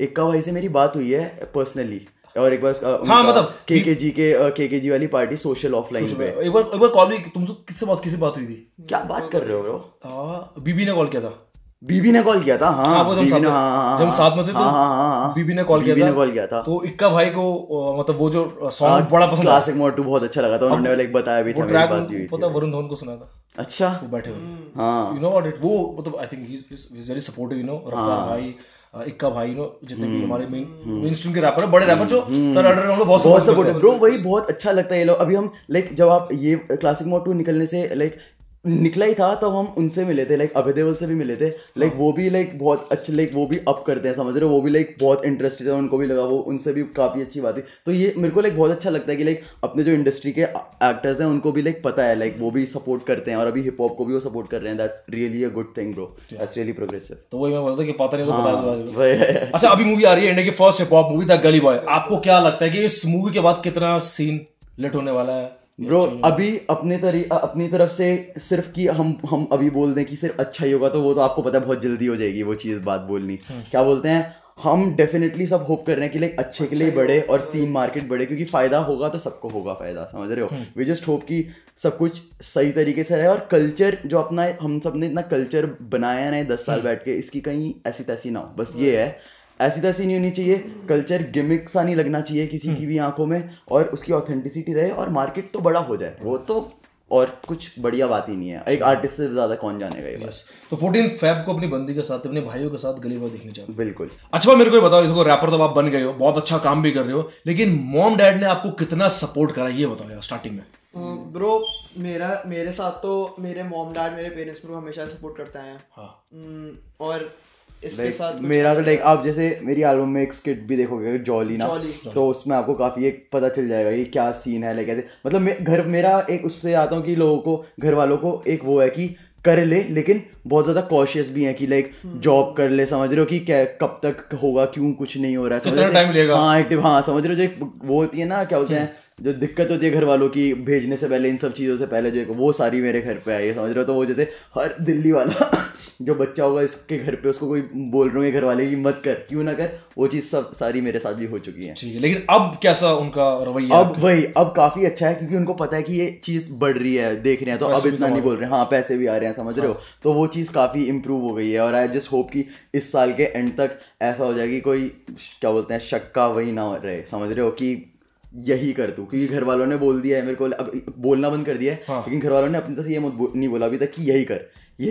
इक्का भाई से मेरी बात हुई है पर्सनली, और एक बार हाँ मतलब केकेजी वाली पार्टी सोशल ऑफलाइन पे एक बार कॉल भी तुमसे किससे बात हुई थी? क्या बात कर रहे हो ब्रो? बीबी ने कॉल किया था। बीबी ने कॉल किया था। हाँ वो जब हम साथ में थे तो बीबी ने कॉल किया था। तो इक्का भाई को मतलब वो जो सॉन्ग बड़ा पसंद, क्लासिक मोड 2 बहुत अच्छा लगा था, उन्होंने लाइक बताया भी था, मेरी बात हुई थी। पता वरुण धवन को सुना था। अच्छा वो बैठे हुए, हाँ यू नो व्हाट इट, वो मतलब I think he is very supportive, you know. रफ्तार भाई, इक्का भाई, यू नो जितने भी हमारे मेन स्ट्रीम के रैपर हैं, बड़े रैपर जो अंडरग्राउंड में बहुत सपोर्टिव ब्रो, वही बहुत अच्छा लगता है ये लोग। अभी हम लाइक जब आप ये क्लासिक मोड 2 निकलने से लाइक निकला ही था तब हम उनसे मिले थे, लाइक अभेदेवल से भी मिले थे, लाइक वो भी लाइक बहुत अच्छे, लाइक वो भी अप करते हैं, समझ रहे हो, वो भी लाइक बहुत इंटरेस्टेड है, उनको भी लगा, वो उनसे भी काफी अच्छी बात है। तो ये मेरे को लाइक बहुत अच्छा लगता है कि लाइक अपने जो इंडस्ट्री के एक्टर्स हैं उनको भी लाइक पता है, लाइक वो भी सपोर्ट करते हैं, और अभी हिप हॉप को भी वो सपोर्ट कर रहे हैं। That's really a good thing bro, that's really progressive. तो वही मैं बोलता था कि पता नहीं तो बता दो। अच्छा अभी मूवी आ रही है, इंडिया की first hip hop movie the गली बॉय, आपको क्या लगता है कि इस मूवी के बाद कितना सीन लेट होने वाला है? ब्रो अभी अपनी तरफ से सिर्फ कि हम अभी बोल दें कि सिर्फ अच्छा ही होगा, तो वो तो आपको पता है बहुत जल्दी हो जाएगी वो चीज़ बात बोलनी। क्या बोलते हैं, हम डेफिनेटली सब होप कर रहे हैं कि लाइक अच्छे के लिए बढ़े और सीन मार्केट बढ़े, क्योंकि फायदा होगा तो सबको होगा फायदा, समझ रहे हो। वी जस्ट होप कि सब कुछ सही तरीके से रहे, और कल्चर जो अपना हम सब ने इतना कल्चर बनाया है 10 साल बैठ के, इसकी कहीं ऐसी तैसी ना हो, बस ये है। ऐसी तैसी नहीं होनी चाहिए, कल्चर गिमिक सा नहीं लगना चाहिए किसी की भी आंखों में, और उसकी ऑथेंटिसिटी रहे, और मार्केट तो बड़ा हो जाए, वो तो और कुछ बढ़िया बात ही नहीं है। एक आर्टिस्ट से ज्यादा कौन जानेगा ये बात। तो 14 फेब को अपनी बंदी के साथ, अपने भाइयों के साथ गली बॉय देखनी चाहिए। बिल्कुल। अच्छा मेरे को बताओ, इसको रैपर तो आप बन गए हो, बहुत अच्छा काम भी कर रहे हो, लेकिन मॉम डैड ने आपको कितना सपोर्ट करा ये बताओ यार स्टार्टिंग में। ब्रो मेरे साथ तो मेरे मॉम डैड, मेरे पेरेंट्स ब्रो हमेशा सपोर्ट करते हैं। और इसके साथ मेरा तो लाइक आप जैसे मेरी एल्बम में एक स्किट भी देखोगे जॉली ना, तो उसमें आपको काफी एक पता चल जाएगा ये क्या सीन है, लाइक ऐसे मतलब मेरा एक उससे आता हूँ कि लोगों को, घर वालों को एक वो है कि कर ले, लेकिन बहुत ज्यादा कॉशियस भी है कि लाइक जॉब कर ले, समझ रहे हो कि क्या कब तक होगा, क्यों कुछ नहीं हो रहा है, टाइम लेगा। हाँ समझ रहे हो, जो वो होती है ना क्या बोलते हैं जो दिक्कत होती है घर वालों की भेजने से पहले, इन सब चीज़ों से पहले, जो वो सारी मेरे घर पे आई है, समझ रहे हो। तो वो जैसे हर दिल्ली वाला जो बच्चा होगा इसके घर पे, उसको कोई बोल रहे होंगे घर वाले की मत कर, क्यों ना कर, वो चीज़ सब सारी मेरे साथ भी हो चुकी है। ठीक है, लेकिन अब कैसा उनका रवैया? अब काफ़ी अच्छा है, क्योंकि उनको पता है कि ये चीज़ बढ़ रही है, देख रहे हैं, तो अब इतना नहीं बोल रहे हैं। हाँ, पैसे भी आ रहे हैं, समझ रहे हो। तो वो चीज़ काफ़ी इंप्रूव हो गई है, और आई जस्ट होप कि इस साल के एंड तक ऐसा हो जाए कि कोई क्या बोलते हैं शक्का वही ना रहे, समझ रहे हो, कि यही कर दूं, क्योंकि घर वालों ने बोल दिया है मेरे को, अब बोलना बंद कर दिया है। हाँ। लेकिन घर वालों ने अपनी तरफ से ये नहीं बोला अभी तक कि यही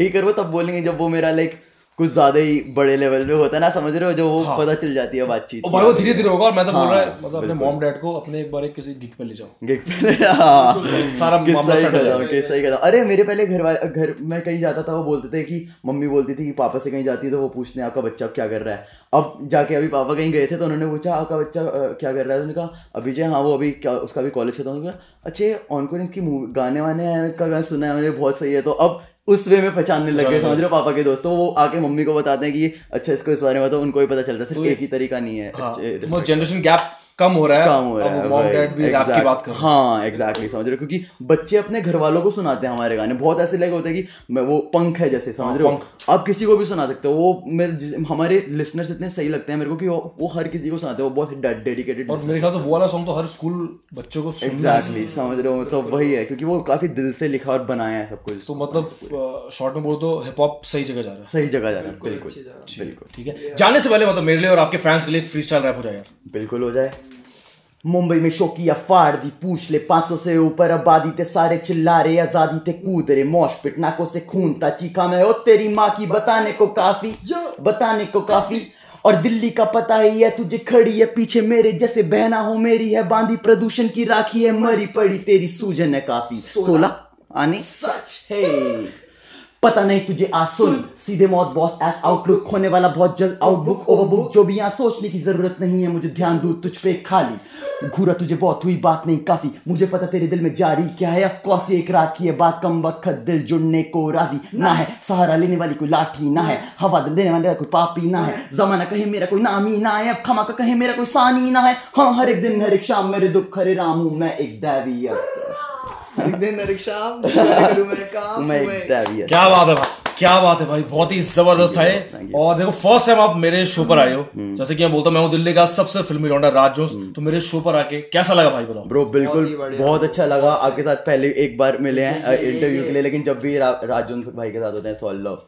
कर, वो तब बोलेंगे जब वो मेरा लाइक कुछ ज्यादा ही बड़े लेवल पे होता है ना, समझ रहे हो, जो वो हाँ। पता चल जाती है बातचीत, भाई वो धीरे धीरे होगा। और मैं तो बोल रहा है मतलब अपने मॉम डैड को अपने एक बार किसी गिग पे ले जाओ, सारा मामला सेट हो जाएगा। सही कहता। अरे मेरे पहले घर में कहीं जाता था, वो बोलते थे कि मम्मी बोलती थी कि पापा से कहीं जाती है तो वो पूछते हैं आपका बच्चा क्या कर रहा है। अब जाके अभी पापा कहीं गए थे तो उन्होंने पूछा आपका बच्चा क्या कर रहा है, उन्होंने कहा अभिजय, हाँ वो अभी क्या, उसका भी कॉलेज खत्म हो गया। अच्छे ऑनकोर की गाने वाने का गाना सुना है मैंने, बहुत सही है। तो अब उस वे में पहचानने लग गए, समझ रहे हो, पापा के दोस्त। तो वो आके मम्मी को बताते हैं कि अच्छा इसको इस बारे में, तो उनको भी पता चलता है, सिर्फ एक ही तरीका नहीं है। जनरेशन गैप कम हो रहा है, मॉम डैड भी रैप की बात कर रहे हैं। हाँ एग्जैक्टली, समझ रहे हो, क्योंकि बच्चे अपने घर वालों को सुनाते हैं हमारे गाने। बहुत ऐसे लगे होते हैं कि वो पंख है जैसे, समझ रहे हो, आप किसी को भी सुना सकते हो। वो हमारे लिसनर्स इतने सही लगते हैं मेरे को कि वो हर किसी को सुनाते हैं, वो बहुत डेडिकेटेड। और मेरे ख्याल से वो वाला सॉन्ग तो हर स्कूल बच्चों को एग्जैक्टली, समझ रहे हो, तो वही है, क्योंकि वो काफी दिल से लिखा और बनाया है सब कुछ। तो मतलब शॉर्ट में बोलो तो हिप हॉप सही जगह जा रहा है, सही जगह जा रहा है, बिल्कुल बिल्कुल। ठीक है, जाने से पहले मतलब मेरे लिए और आपके फैंस के लिए फ्री स्टाइल रैप हो जाए यार। बिल्कुल हो जाए। मुंबई में शौकिया फाड़ दी, पूछ ले 500 से ऊपर आबादी थे, सारे चिल्ला रहे आजादी थे, कूद रहे मौश पिट, नाकों से खून था, चीखा मैं ओ तेरी माँ की, बताने को काफी। और दिल्ली का पता ही है तुझे, खड़ी है पीछे मेरे जैसे, बहना हो मेरी है बांधी, प्रदूषण की राखी है, मरी पड़ी तेरी सूजन है काफी। 16 आने सच है, पता नहीं तुझे आ सुन, सीधे मौत बॉस एस आउटलुक, खोने वाला बहुत जल्द आउटबुक ओवरबुक, जो भी यहाँ सोचने की जरूरत नहीं है, मुझे ध्यान दूं तुझ पे खाली, घूरा तुझे बहुत हुई बात नहीं काफी, मुझे पता तेरे दिल में जारी क्या है, अफकोर्स एक रात की है बात, कम वक्त दिल जुड़ने को राजी ना है, सहारा लेने वाली कोई लाठी ना है, हवा देने वाला कोई पापी ना है, जमाना कहे मेरा कोई नामी ना है, अब खमा का कहे मेरा कोई सानी ना है, हाँ हर एक दिन हर एक शाम मेरे दुख हरे राम हूं मैं एक दैवी अस्त्र। क्या बात है भाई, बहुत ही जबरदस्त है। और देखो फर्स्ट टाइम आप मेरे शो पर आए हो, जैसे कि मैं बोलता हूँ, मैं हूँ दिल्ली का सबसे फिल्मी लौंडा राज जोन्स, तो मेरे शो पर आके कैसा लगा भाई, बताओ। ब्रो बिल्कुल बहुत अच्छा लगा, आपके साथ पहले एक बार मिले हैं इंटरव्यू के लिए, लेकिन जब भी राज जोन्स भाई के साथ होते हैं so I love,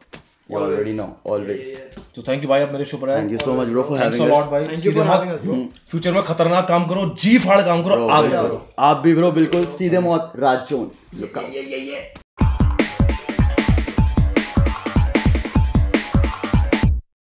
you already know always। तो थैंक यू भाई, आप मेरे शो पर आए। Thank you so much bro for having us. Thank you for having us bro. Future में खतरनाक काम करो, जी फाड़ काम करो, आगे बढ़ो। आप भी ब्रो बिल्कुल, सीधे मौत राज जोन्स।